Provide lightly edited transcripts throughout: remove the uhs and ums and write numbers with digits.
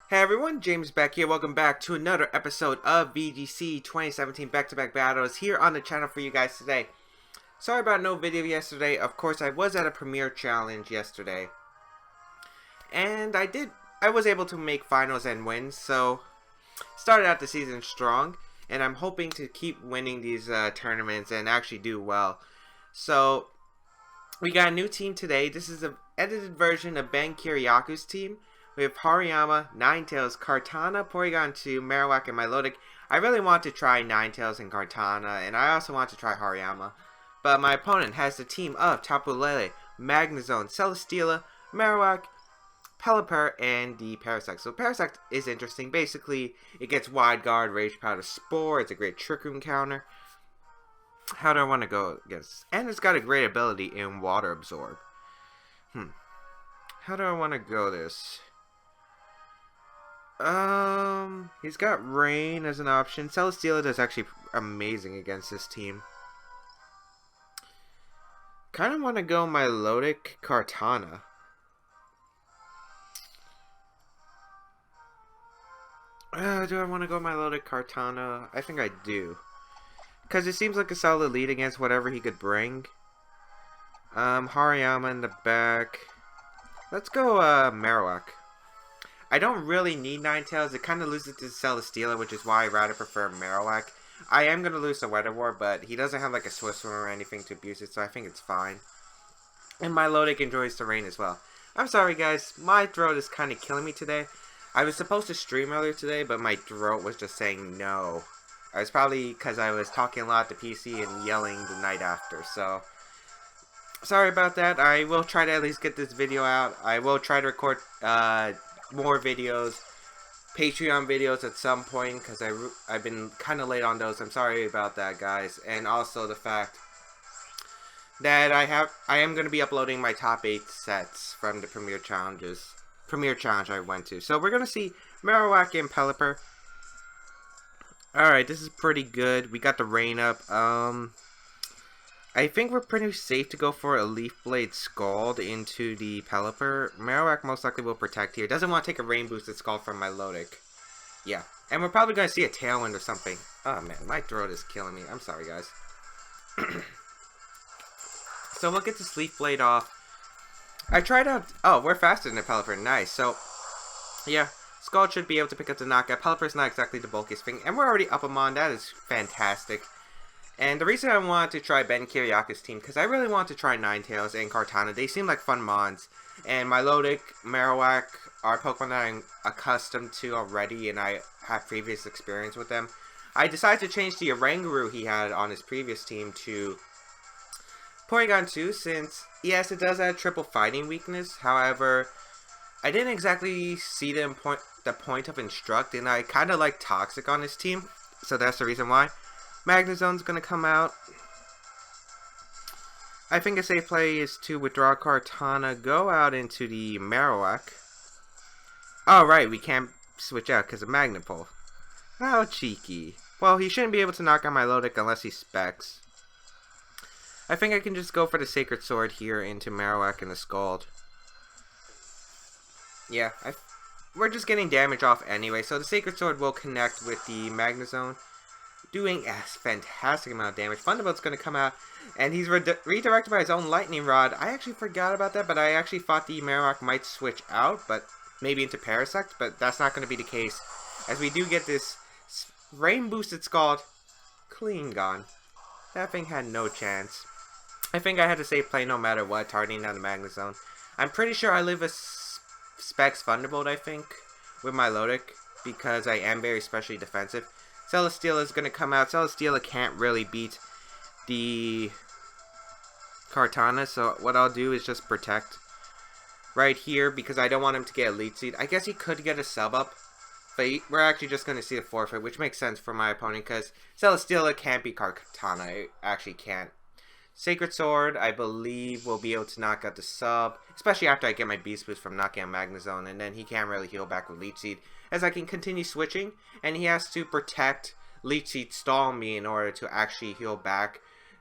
Hey everyone, James Baek here. Welcome back to another episode of VGC 2017 back-to-back battles here on the channel for you guys today. Sorry about no video yesterday. Of course, I was at a premiere challenge yesterday. And I was able to make finals and wins, so started out the season strong. And I'm hoping to keep winning these tournaments and actually do well. So, we got a new team today. This is an edited version of Ben Kiryaku's team. We have Hariyama, Ninetales, Kartana, Porygon2, Marowak, and Milotic. I really want to try Ninetales and Kartana, and I also want to try Hariyama. But my opponent has the team of Tapu Lele, Magnezone, Celesteela, Marowak, Pelipper, and the Parasect. So Parasect is interesting. Basically, it gets Wide Guard, Rage Powder, Spore. It's a great Trick Room counter. How do I want to go against this? And it's got a great ability in Water Absorb. How do I want to go this? He's got Rain as an option. Celesteela is actually amazing against this team. Kind of want to go Milotic Kartana. Do I want to go Milotic Kartana? I think I do. Because it seems like a solid lead against whatever he could bring. Hariyama in the back. Let's go Marowak. I don't really need Ninetales. It kind of loses to Celesteela, which is why I rather prefer Marowak. I am going to lose the Weather War, but he doesn't have like a Swift Swim or anything to abuse it, so I think it's fine. And Milotic enjoys the rain as well. I'm sorry guys, my throat is kind of killing me today. I was supposed to stream earlier today, but my throat was just saying no. It was probably because I was talking a lot to PC and yelling the night after, so sorry about that. I will try to at least get this video out. I will try to record more videos, Patreon videos at some point, because I've been kind of late on those. I'm sorry about that, guys. And also the fact that I am going to be uploading my top 8 sets from the premiere challenge I went to. So we're going to see Marowak and Pelipper. Alright, this is pretty good. We got the rain up. I think we're pretty safe to go for a Leaf Blade Scald into the Pelipper. Marowak most likely will protect here. Doesn't want to take a Rain Boosted Scald from Milotic. Yeah. And we're probably going to see a Tailwind or something. Oh man, my throat is killing me. I'm sorry guys. So we'll get this Leaf Blade off. I tried out... Oh, we're faster than the Pelipper. Nice. So, yeah. Scald should be able to pick up the knockout. Pelipper's not exactly the bulkiest thing. And we're already up him on. That is fantastic. And the reason I wanted to try Ben Kiryaku's team, because I really want to try Ninetales and Kartana. They seem like fun mons. And Milotic, Marowak are Pokemon that I'm accustomed to already, and I have previous experience with them. I decided to change the Oranguru he had on his previous team to Porygon2, since, yes, it does add triple fighting weakness. However, I didn't exactly see the point of Instruct, and I kind of like Toxic on his team. So that's the reason why. Magnezone's going to come out. I think a safe play is to withdraw Kartana, go out into the Marowak. Oh, right, we can't switch out because of Magnapole. How cheeky. Well, he shouldn't be able to knock out Milotic unless he specs. I think I can just go for the Sacred Sword here into Marowak and the Scald. Yeah, we're just getting damage off anyway, so the Sacred Sword will connect with the Magnezone, doing a fantastic amount of damage. Thunderbolt's going to come out, and he's redirected by his own Lightning Rod. I actually forgot about that, but I actually thought the Marowak might switch out, but maybe into Parasect, but that's not going to be the case, as we do get this Rain-boosted Scald. Clean gone. That thing had no chance. I think I had to safe play no matter what, targeting down the Magnezone. I'm pretty sure I live a Specs Thunderbolt, I think, with Milotic, because I am very specially defensive. Celesteela is going to come out. Celesteela can't really beat the Kartana, so what I'll do is just protect right here, because I don't want him to get a Leech Seed. I guess he could get a sub up, but we're actually just going to see the forfeit, which makes sense for my opponent, because Celesteela can't beat Kartana. It actually can't. Sacred Sword, I believe, will be able to knock out the sub, especially after I get my Beast Boost from knocking out Magnezone, and then he can't really heal back with Leech Seed, as I can continue switching, and he has to protect Leech Seed, stall me in order to actually heal back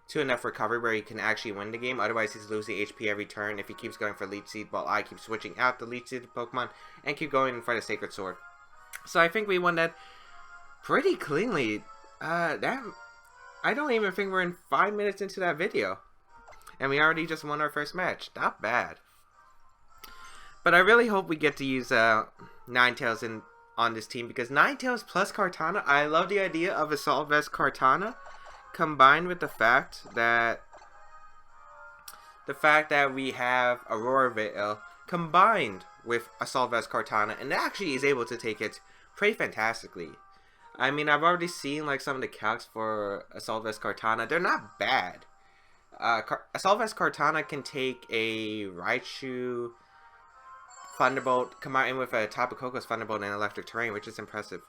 to enough recovery where he can actually win the game. Otherwise, he's losing HP every turn if he keeps going for Leech Seed while I keep switching out the Leech Seed Pokemon and keep going for the Sacred Sword. So I think we won that pretty cleanly. That I don't even think we're in 5 minutes into that video. And we already just won our first match. Not bad. But I really hope we get to use Ninetales on this team, because Ninetales plus Kartana, I love the idea of Assault Vest Kartana combined with the fact that we have Aurora Veil combined with Assault Vest Kartana, and it actually is able to take it pretty fantastically. I mean, I've already seen like some of the calcs for Assault Vest Kartana. They're not bad. Assault Vest Kartana can take a Raichu Thunderbolt combined with a Tapu Koko's Thunderbolt and Electric Terrain, which is impressive.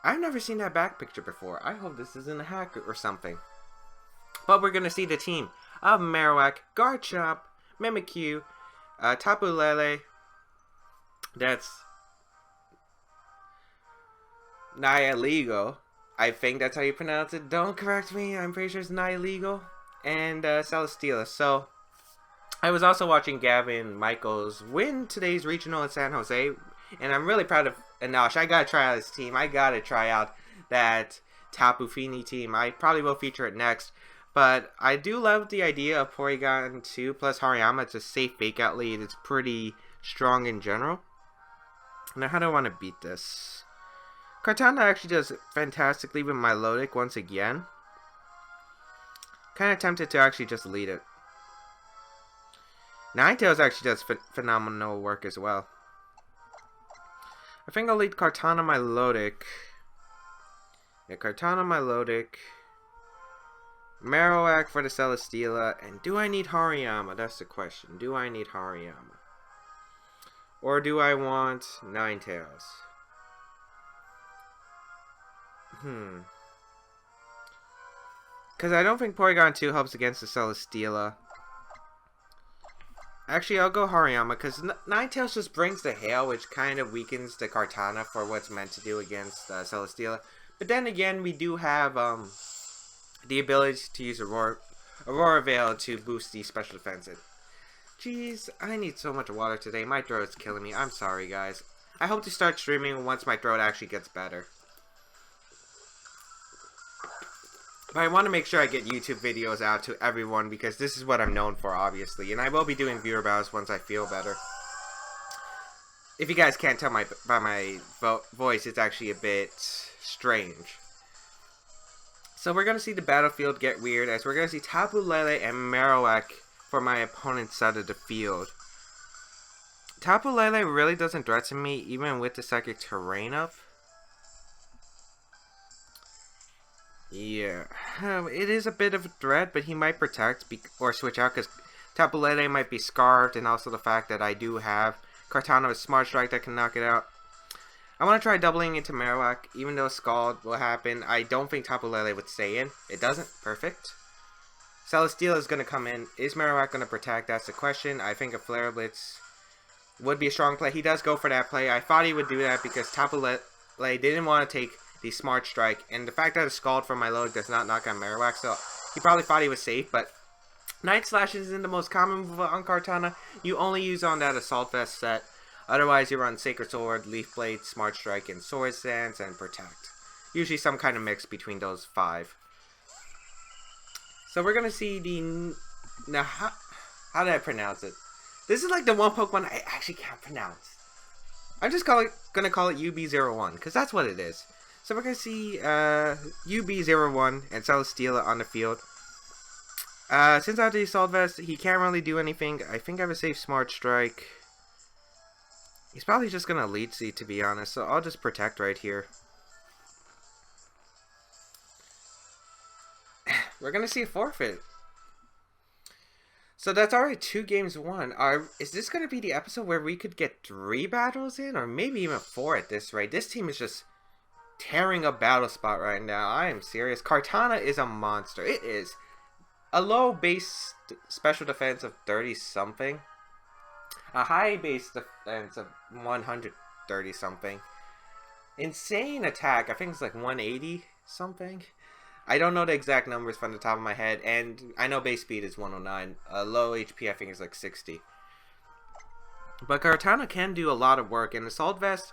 I've never seen that back picture before. I hope this isn't a hack or something. But we're going to see the team of Marowak, Garchomp, Mimikyu, Tapu Lele. That's Nihilego. I think that's how you pronounce it. Don't correct me. I'm pretty sure it's Nihilego. And Celesteela. So I was also watching Gavin Michaels win today's regional in San Jose, and I'm really proud of Anash. I gotta try out his team. I gotta try out that Tapu Fini team. I probably will feature it next, but I do love the idea of Porygon2 plus Hariyama. It's a safe fake out lead. It's pretty strong in general. Now, how do I want to beat this? Kartana actually does fantastically with Milotic once again. Kind of tempted to actually just lead it. Ninetales actually does phenomenal work as well. I think I'll lead Kartana Milotic. Yeah, Kartana Milotic. Marowak for the Celesteela. And do I need Hariyama? That's the question. Do I need Hariyama? Or do I want Ninetales? Because I don't think Porygon2 helps against the Celesteela. Actually, I'll go Hariyama, because Ninetales just brings the Hail, which kind of weakens the Kartana for what's meant to do against Celesteela. But then again, we do have the ability to use Aurora Veil to boost the special defense. Jeez, I need so much water today. My throat is killing me. I'm sorry, guys. I hope to start streaming once my throat actually gets better. But I want to make sure I get YouTube videos out to everyone, because this is what I'm known for, obviously. And I will be doing viewer battles once I feel better. If you guys can't tell by my voice, it's actually a bit strange. So we're going to see the battlefield get weird, as we're going to see Tapu Lele and Marowak for my opponent's side of the field. Tapu Lele really doesn't threaten me, even with the Psychic Terrain up. Yeah, it is a bit of a threat, but he might protect or switch out, because Tapu Lele might be scarfed, and also the fact that I do have Kartana with Smart Strike that can knock it out. I want to try doubling into Marowak, even though Scald will happen. I don't think Tapu Lele would stay in. It doesn't. Perfect. Celesteela is going to come in. Is Marowak going to protect? That's the question. I think a Flare Blitz would be a strong play. He does go for that play. I thought he would do that because Tapu Lele didn't want to take the Smart Strike, and the fact that a Scald from Milotic does not knock on Marowak, so he probably thought he was safe. But Night Slash isn't the most common move on Kartana. You only use on that Assault Vest set. Otherwise, you run Sacred Sword, Leaf Blade, Smart Strike, and Sword Stance, and Protect. Usually some kind of mix between those 5. So we're going to see the... Now, how did I pronounce it? This is like the one Pokemon I actually can't pronounce. I'm just going to call it UB01, because that's what it is. So we're going to see UB01 and Celesteela on the field. Since I have the Assault Vest, he can't really do anything. I think I have a safe Smart Strike. He's probably just going to Leech Seed, to be honest, so I'll just Protect right here. We're going to see a forfeit. So that's already 2 games won. Is this going to be the episode where we could get 3 battles in? Or maybe even 4 at this rate. This team is just tearing up Battle Spot right now. I am serious. Kartana is a monster. It is. A low base special defense of 30-something. A high base defense of 130-something. Insane attack. I think it's like 180-something. I don't know the exact numbers from the top of my head. And I know base speed is 109. Low HP I think is like 60. But Kartana can do a lot of work, and Assault Vest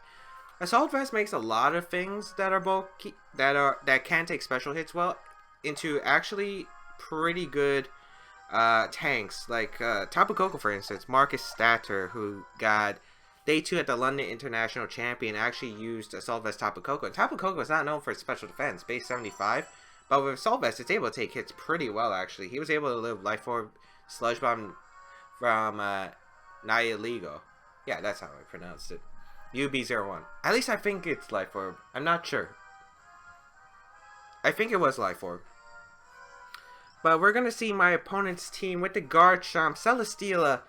makes a lot of things that are bulky, that can take special hits well into actually pretty good tanks. Like Tapu Koko, for instance, Marcus Statter, who got Day 2 at the London International Champion, actually used Assault Vest Tapu Koko. And Tapu Koko is not known for its special defense, base 75, but with Assault Vest, it's able to take hits pretty well, actually. He was able to live Life Orb Sludge Bomb from Nihilego. Yeah, that's how I pronounced it. UB01. At least I think it's Life Orb. I'm not sure. I think it was Life Orb. But we're going to see my opponent's team with the Garchomp, Celesteela,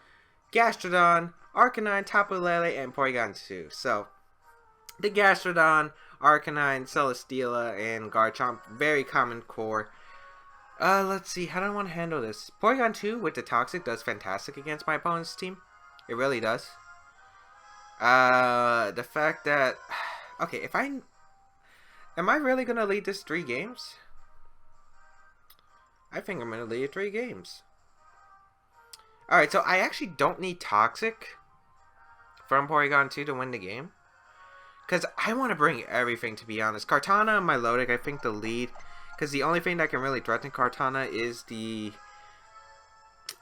Gastrodon, Arcanine, Tapu Lele, and Porygon2. So, the Gastrodon, Arcanine, Celesteela, and Garchomp, very common core. Let's see, how do I want to handle this? Porygon2 with the Toxic does fantastic against my opponent's team. It really does. The fact that... Okay, am I really going to lead this 3 games? I think I'm going to lead 3 games. Alright, so I actually don't need Toxic from Porygon2 to win the game. Because I want to bring everything, to be honest. Kartana and Milotic, I think the lead. Because the only thing that can really threaten Kartana is the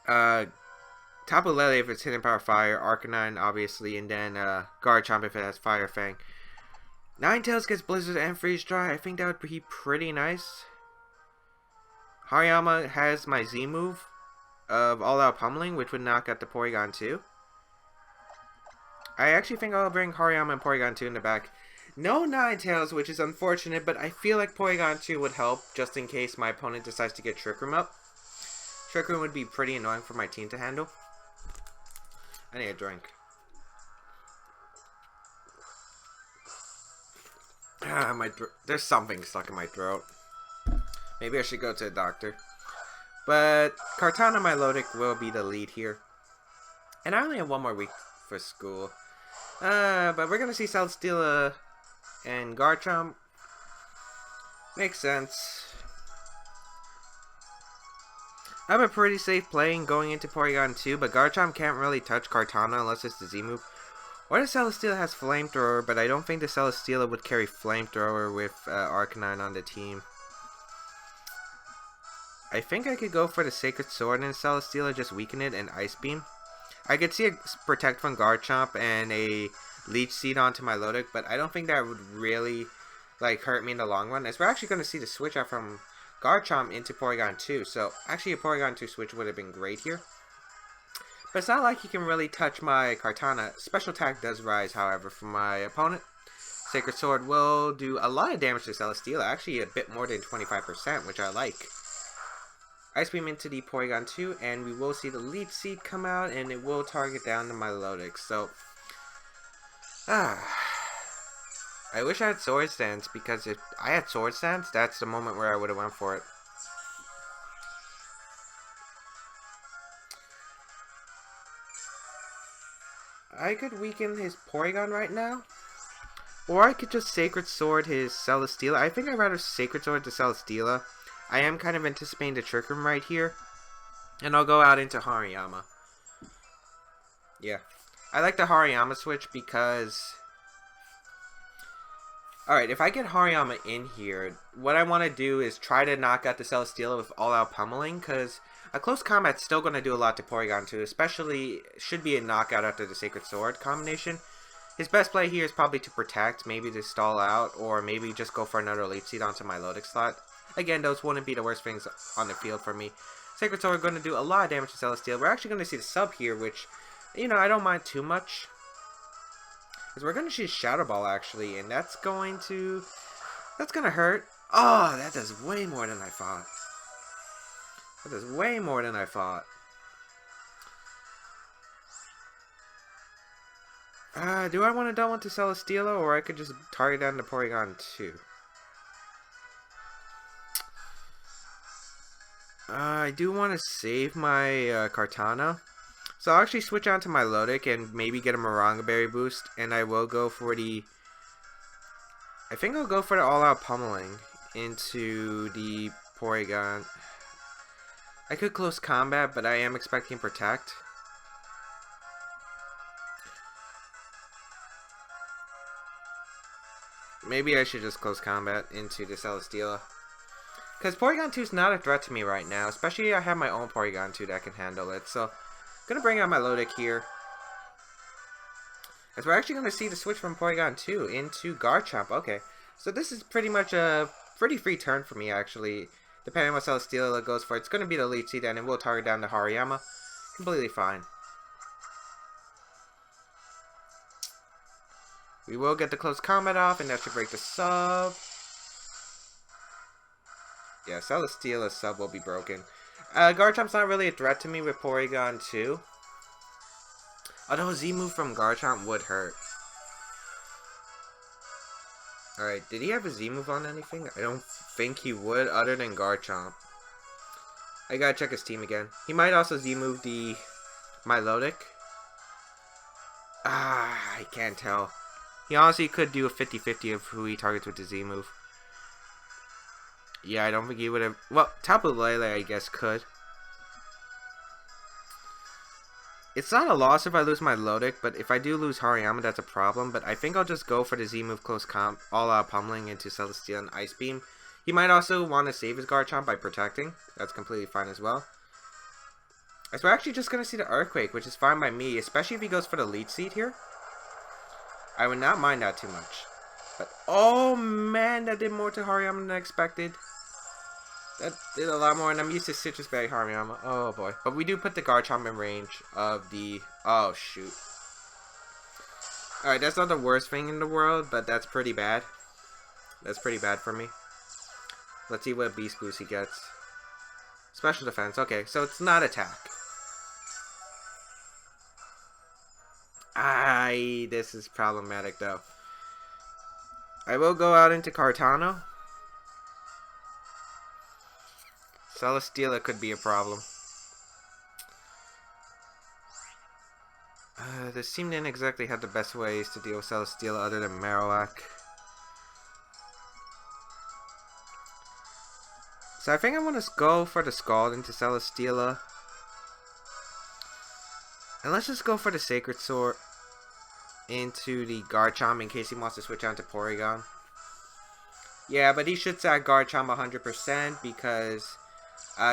Tapu Lele if it's Hidden Power Fire, Arcanine obviously, and then Garchomp if it has Fire Fang. Ninetales gets Blizzard and Freeze Dry. I think that would be pretty nice. Hariyama has my Z move of All Out Pummeling, which would knock out the Porygon2. I actually think I'll bring Hariyama and Porygon2 in the back. No Ninetales, which is unfortunate, but I feel like Porygon2 would help just in case my opponent decides to get Trick Room up. Trick Room would be pretty annoying for my team to handle. I need a drink. There's something stuck in my throat. Maybe I should go to the doctor. But Kartana Milotic will be the lead here. And I only have 1 more week for school. But we're going to see Celesteela and Garchomp. Makes sense. I have a pretty safe playing going into Porygon2, but Garchomp can't really touch Kartana unless it's the Z move. Or the Celesteela has Flamethrower, but I don't think the Celesteela would carry Flamethrower with Arcanine on the team. I think I could go for the Sacred Sword and Celesteela, just weaken it and Ice Beam. I could see a Protect from Garchomp and a Leech Seed onto Milotic, but I don't think that would really hurt me in the long run, as we're actually going to see the switch out from Garchomp into Porygon2, so actually a Porygon2 switch would have been great here. But it's not like he can really touch my Kartana. Special attack does rise, however, from my opponent. Sacred Sword will do a lot of damage to Celesteela, actually a bit more than 25%, which I like. Ice Beam into the Porygon2, and we will see the Leech Seed come out, and it will target down the Milotic. So, I wish I had Sword Stance, because if I had Sword Stance, that's the moment where I would have went for it. I could weaken his Porygon right now, or I could just Sacred Sword his Celesteela. I think I'd rather Sacred Sword the Celesteela. I am kind of anticipating the Trick Room right here. And I'll go out into Hariyama. Yeah. I like the Hariyama switch because... Alright, if I get Hariyama in here, what I want to do is try to knock out the Celesteela with all-out pummeling, because a close combat's still going to do a lot to Porygon2, especially should be a knockout after the Sacred Sword combination. His best play here is probably to protect, maybe to stall out, or maybe just go for another Leech Seed onto Milotic slot. Again, those wouldn't be the worst things on the field for me. Sacred Sword are going to do a lot of damage to Celesteela. We're actually going to see the sub here, which, you know, I don't mind too much. Because we're going to see Shadow Ball, actually, and that's going to hurt. Oh, that does way more than I thought. That does way more than I thought. Do I want to double into Celesteela, or I could just target down the Porygon2? I do want to save my Kartana. So I'll actually switch on to Milotic and maybe get a Maranga Berry boost. And I will go for the... I think I'll go for the all-out pummeling into the Porygon. I could close combat, but I am expecting Protect. Maybe I should just close combat into the Celesteela. Because Porygon2 is not a threat to me right now. Especially I have my own Porygon2 that can handle it. So, gonna bring out my Milotic here. As we're actually gonna see the switch from Porygon2 into Garchomp. Okay. So this is pretty much a pretty free turn for me actually. Depending on what Celesteela goes for. It's gonna be the Leech Seed and it will target down to Hariyama. Completely fine. We will get the close combat off and that should break the sub. Yeah, Celesteela's sub will be broken. Garchomp's not really a threat to me with Porygon2. Although a Z-move from Garchomp would hurt. Alright, did he have a Z-move on anything? I don't think he would, other than Garchomp. I gotta check his team again. He might also Z-move the Milotic. I can't tell. He honestly could do a 50-50 of who he targets with the Z-move. Yeah, I don't think he would have... Well, Tapu Lele, I guess, could. It's not a loss if I lose my Milotic, but if I do lose Hariyama, that's a problem. But I think I'll just go for the Z-move close comp, all-out pummeling into Celesteela and Ice Beam. He might also want to save his Garchomp by protecting. That's completely fine as well. As we're actually just going to see the Earthquake, which is fine by me, especially if he goes for the Leech Seed here. I would not mind that too much. But, oh man, that did more to Hariyama than I expected. That did a lot more, and I'm used to Citrus Berry Hariyama. Oh boy. But we do put the Garchomp in range of the... Oh, shoot. Alright, that's not the worst thing in the world, but that's pretty bad. That's pretty bad for me. Let's see what Beast Boost he gets. Special Defense. Okay, so it's not attack. This is problematic, though. I will go out into Kartana. Celesteela could be a problem. This team didn't exactly have the best ways to deal with Celesteela other than Marowak. So I think I want to go for the Scald into Celesteela. And let's just go for the Sacred Sword into the Garchomp in case he wants to switch on to Porygon. Yeah, but he should sack Garchomp 100% because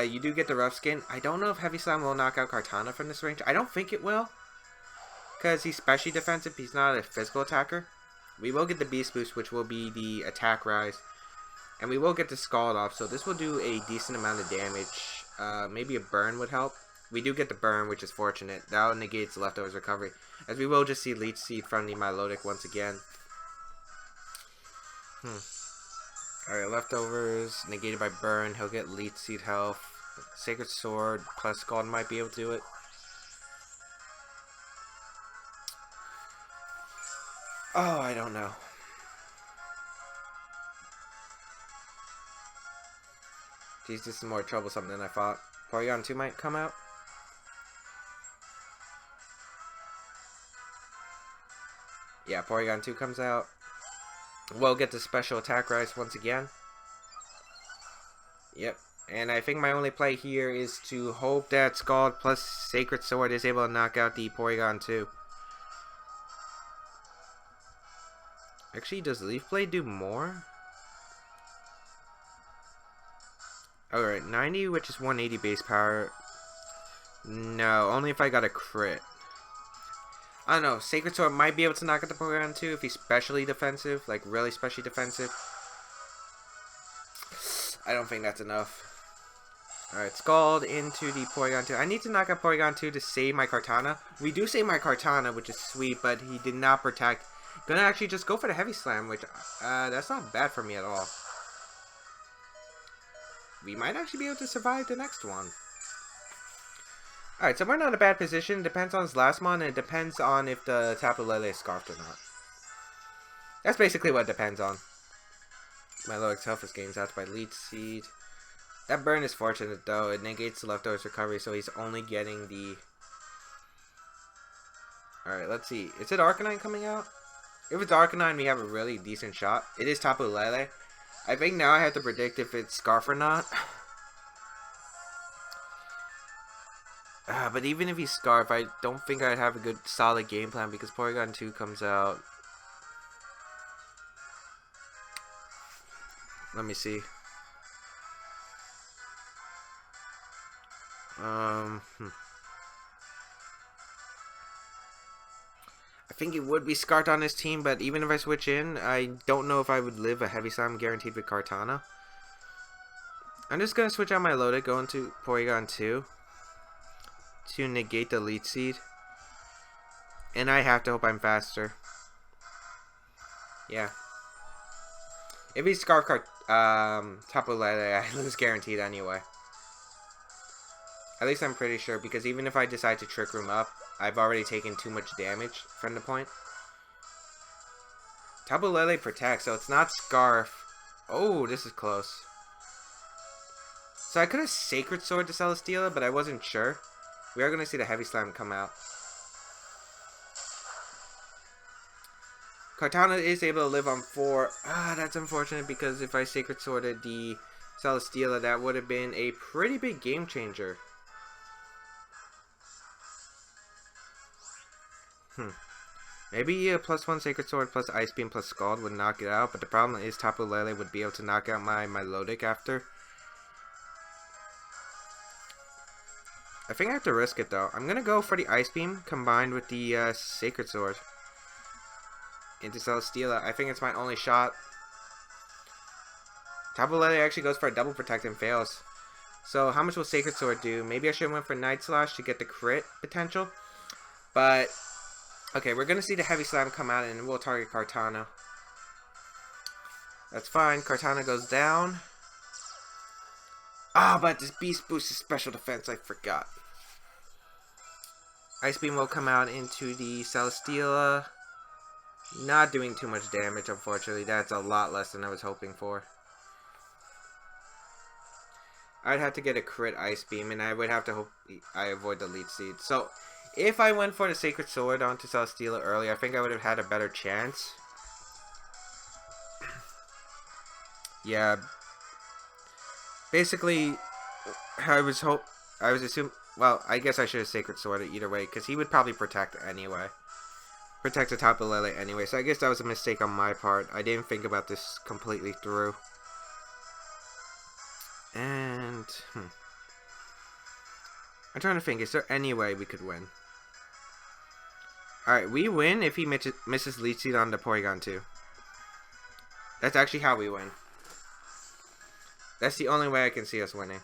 you do get the Rough Skin. I don't know if Heavy Slam will knock out Kartana from this range. I don't think it will. Because he's specially defensive. He's not a physical attacker. We will get the Beast Boost, which will be the attack rise. And we will get the Scald off. So this will do a decent amount of damage. Maybe a burn would help. We do get the burn, which is fortunate. That negates the leftovers recovery. As we will just see Leech Seed from the Milotic once again. Alright, leftovers negated by burn. He'll get Leech Seed health. Sacred Sword plus Scald might be able to do it. Oh, I don't know. Jeez, this is more troublesome than I thought. Porygon2 might come out. Yeah, Porygon2 comes out. We'll get the special attack rise once again. Yep. And I think my only play here is to hope that Scald plus Sacred Sword is able to knock out the Porygon2. Actually, does Leaf Blade do more? Alright, 90, which is 180 base power. No, only if I got a crit. I don't know, Sacred Sword might be able to knock out the Porygon2 if he's specially defensive, like really specially defensive. I don't think that's enough. Alright, Scald into the Porygon2. I need to knock out Porygon2 to save my Kartana. We do save my Kartana, which is sweet, but he did not protect. Gonna actually just go for the Heavy Slam, which, that's not bad for me at all. We might actually be able to survive the next one. Alright, so we're not in a bad position. Depends on his last mon, and it depends on if the Tapu Lele is scarfed or not. That's basically what it depends on. Milotic's health is gained out by Leech Seed. That burn is fortunate though. It negates the leftovers recovery, so he's only getting the... Alright, let's see. Is it Arcanine coming out? If it's Arcanine, we have a really decent shot. It is Tapu Lele. I think now I have to predict if it's Scarf or not. But even if he's Scarf, I don't think I'd have a good solid game plan because Porygon2 comes out. Let me see. I think it would be Scart on his team, but even if I switch in, I don't know if I would live a Heavy Slam guaranteed with Kartana. I'm just going to switch out my Milotic, go into Porygon2 to negate the Leech Seed. And I have to hope I'm faster. Yeah. If he's Scarf Tapu Lele, I lose guaranteed anyway. At least I'm pretty sure, because even if I decide to Trick Room up, I've already taken too much damage from the point. Tapu Lele protects, so it's not Scarf. Oh, this is close. So I could have Sacred Sword to Celesteela, but I wasn't sure. We are going to see the Heavy Slam come out. Kartana is able to live on 4. That's unfortunate, because if I Sacred Sworded the Celesteela, that would have been a pretty big game changer. Maybe a +1 Sacred Sword plus Ice Beam plus Scald would knock it out, but the problem is Tapu Lele would be able to knock out my Milotic after. I think I have to risk it though. I'm going to go for the Ice Beam combined with the Sacred Sword into Celesteela. I think it's my only shot. Tapu Lele actually goes for a double protect and fails. So how much will Sacred Sword do? Maybe I should have went for Night Slash to get the crit potential. But okay, we're going to see the Heavy Slam come out and we'll target Kartana. That's fine. Kartana goes down. But this Beast boosts his special defense. I forgot. Ice Beam will come out into the Celesteela. Not doing too much damage, unfortunately. That's a lot less than I was hoping for. I'd have to get a crit Ice Beam, and I would have to hope I avoid the Leech Seed. So, if I went for the Sacred Sword onto Celesteela early, I think I would have had a better chance. Yeah. Basically, I was assuming, well, I guess I should have Sacred Sworded either way, because he would probably protect anyway. Protect the Tapu Lele anyway, so I guess that was a mistake on my part. I didn't think about this completely through. And, I'm trying to think, is there any way we could win? Alright, we win if he misses Leech Seed on the Porygon2. That's actually how we win. That's the only way I can see us winning.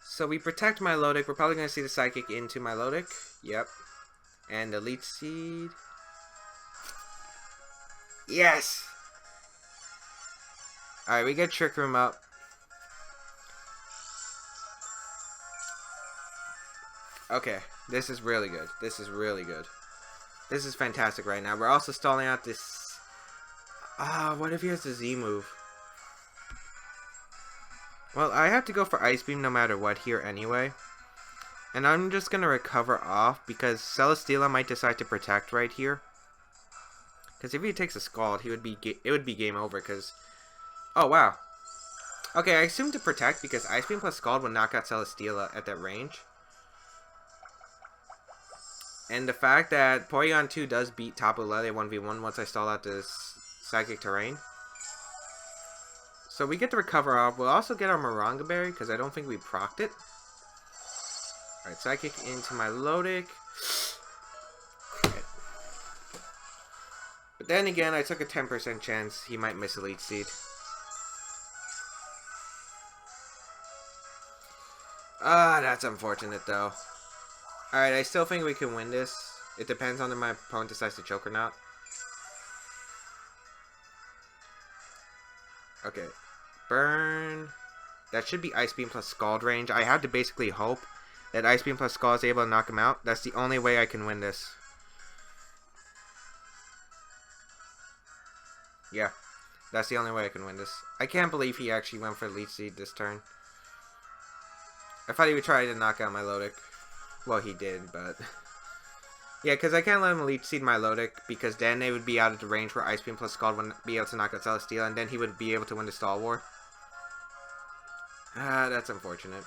So we protect Milotic. We're probably going to see the Psychic into Milotic. Yep. And the Leech Seed. Yes! Alright, we get Trick Room up. Okay, this is really good. This is really good. This is fantastic right now. We're also stalling out this... what if he has the Z move? Well, I have to go for Ice Beam no matter what here anyway. And I'm just going to recover off because Celesteela might decide to protect right here. Because if he takes a Scald, it would be game over because... Oh, wow. Okay, I assumed to protect because Ice Beam plus Scald would knock out Celesteela at that range. And the fact that Porygon2 does beat Tapu Lele 1v1 once I stall out this Psychic Terrain. So we get to recover off. We'll also get our Maranga Berry because I don't think we procced it. Alright, Psychic into my Milotic. But then again, I took a 10% chance he might miss a Leech Seed. That's unfortunate though. Alright, I still think we can win this. It depends on if my opponent decides to choke or not. Okay. Burn. That should be Ice Beam plus Scald range. I had to basically hope that Ice Beam plus Scald is able to knock him out. That's the only way I can win this. Yeah. That's the only way I can win this. I can't believe he actually went for Leech Seed this turn. I thought he would try to knock out my Milotic. Well, he did, but... Yeah, because I can't let him Leech Seed my Milotic, because then they would be out of the range where Ice Beam plus Scald wouldn't be able to knock out Celesteela, and then he would be able to win the Stall War. That's unfortunate.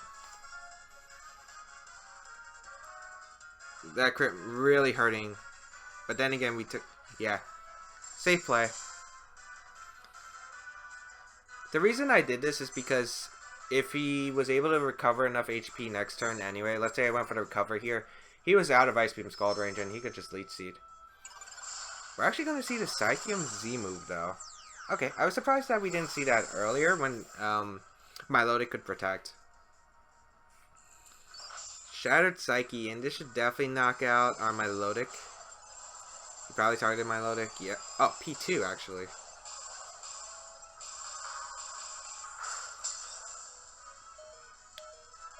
That crit really hurting. But then again, we took... Yeah. Safe play. The reason I did this is because if he was able to recover enough HP next turn anyway, let's say I went for the recover here, he was out of Ice Beam Scald range and he could just Leech Seed. We're actually going to see the Psychium Z move though. Okay, I was surprised that we didn't see that earlier when Milotic could protect. Shattered Psyche, and this should definitely knock out our Milotic. He probably targeted Milotic, yeah. Oh, P2 actually.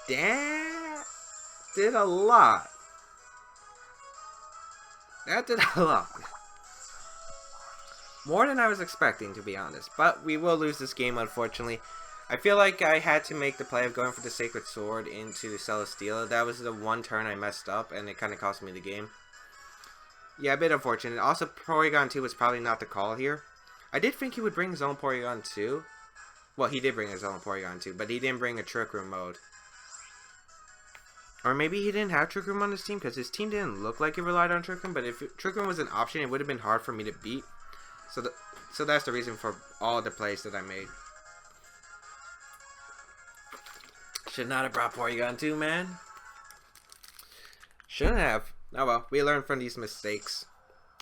That did a lot. That did a lot. More than I was expecting, to be honest. But we will lose this game, unfortunately. I feel like I had to make the play of going for the Sacred Sword into Celesteela. That was the one turn I messed up, and it kind of cost me the game. Yeah, a bit unfortunate. Also, Porygon2 was probably not the call here. I did think he would bring his own Porygon2. Well, he did bring his own Porygon2, but he didn't bring a Trick Room mode. Or maybe he didn't have Trick Room on his team, because his team didn't look like it relied on Trick Room, but if Trick Room was an option, it would have been hard for me to beat. So that's the reason for all the plays that I made. Should not have brought Porygon2, man. Shouldn't have. Oh well, we learn from these mistakes.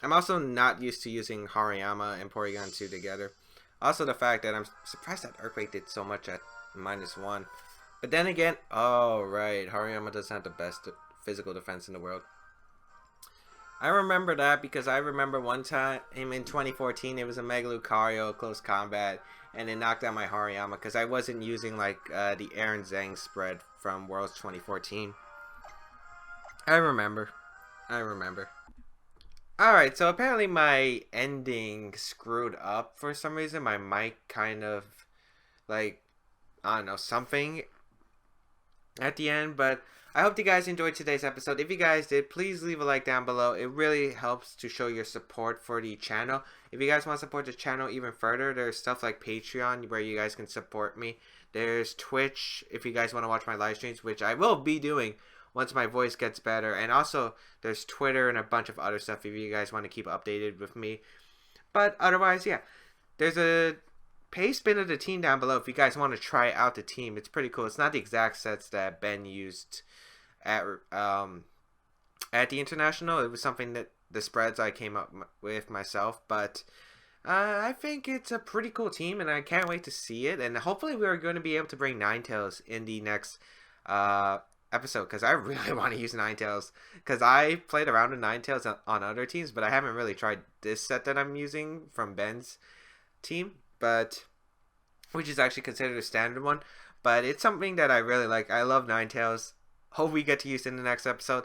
I'm also not used to using Hariyama and Porygon2 together. Also the fact that I'm surprised that Earthquake did so much at -1. But then again, oh right, Hariyama doesn't have the best physical defense in the world. I remember that because I remember one time in 2014 it was a Mega Lucario close combat and it knocked out my Hariyama because I wasn't using like the Aaron Zhang spread from Worlds 2014. I remember. Alright, so apparently my ending screwed up for some reason. My mic kind of like, I don't know, something at the end, but I hope you guys enjoyed today's episode. If you guys did, please leave a like down below. It really helps to show your support for the channel. If you guys want to support the channel even further, there's stuff like Patreon where you guys can support me. There's Twitch if you guys want to watch my live streams, which I will be doing once my voice gets better. And also, there's Twitter and a bunch of other stuff if you guys want to keep updated with me. But otherwise, yeah. There's a paste bin of the team down below if you guys want to try out the team. It's pretty cool. It's not the exact sets that Ben used at the International. It was something that the spreads I came up with myself, but I think it's a pretty cool team and I can't wait to see it, and hopefully we're going to be able to bring Ninetales in the next episode because I really want to use Ninetales because I played around with Ninetales on other teams, but I haven't really tried this set that I'm using from Ben's team, but which is actually considered a standard one, but it's something that I really like. I love Ninetales. Hope we get to use it in the next episode.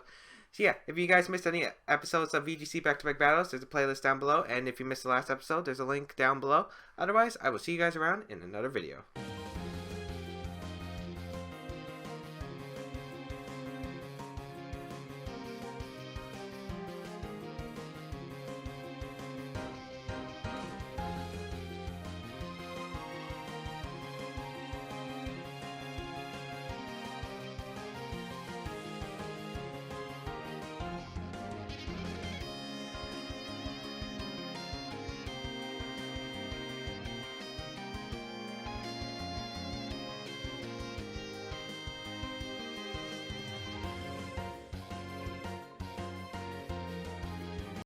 So yeah, if you guys missed any episodes of VGC back-to-back battles, there's a playlist down below. And if you missed the last episode, there's a link down below. Otherwise, I will see you guys around in another video.